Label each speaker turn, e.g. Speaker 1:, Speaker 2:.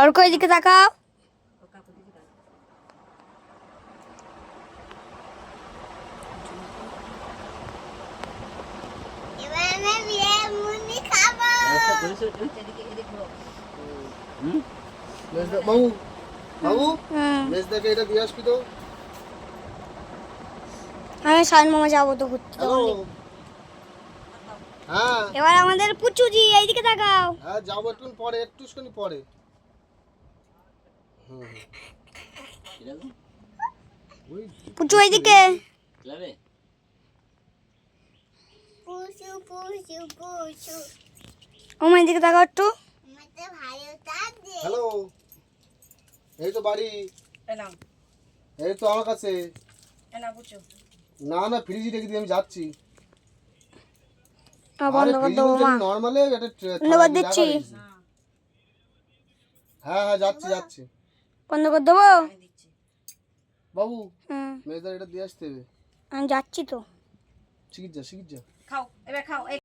Speaker 1: অর্ক এদিকে তাকাও।
Speaker 2: বাবু বাবু মেজদাকে এটা দিয়ে আসবি তো।
Speaker 1: আমি সাইন মামা যাবো তো ঘুরতে।
Speaker 2: হ্যালো। হ্যাঁ
Speaker 1: এবার আমাদের পুচুজি এইদিকে তাকাও।
Speaker 2: হ্যাঁ যাবো একটু পরে, একটুখানি পরে। ওই
Speaker 1: পুচু এইদিকে। ওমা এইদিকে তাকাও একটু।
Speaker 2: হ্যালো, এই তো বাড়ি, এই তো আমার কাছে। না না ফ্রিজে রেখে দিয়ে আমি যাচ্ছি।
Speaker 1: বন্ধ করে দেবো মা।
Speaker 2: নরমালে এটা
Speaker 1: বন্ধ করে দিচ্ছি।
Speaker 2: হ্যাঁ হ্যাঁ যাচ্ছি যাচ্ছি।
Speaker 1: বন্ধ করে দেবো।
Speaker 2: বাবু মেজদার এটা দিয়ে আসতে হবে।
Speaker 1: আমি যাচ্ছি তো।
Speaker 2: শিখির যা শিখির যা।
Speaker 3: খাও এবার খাও।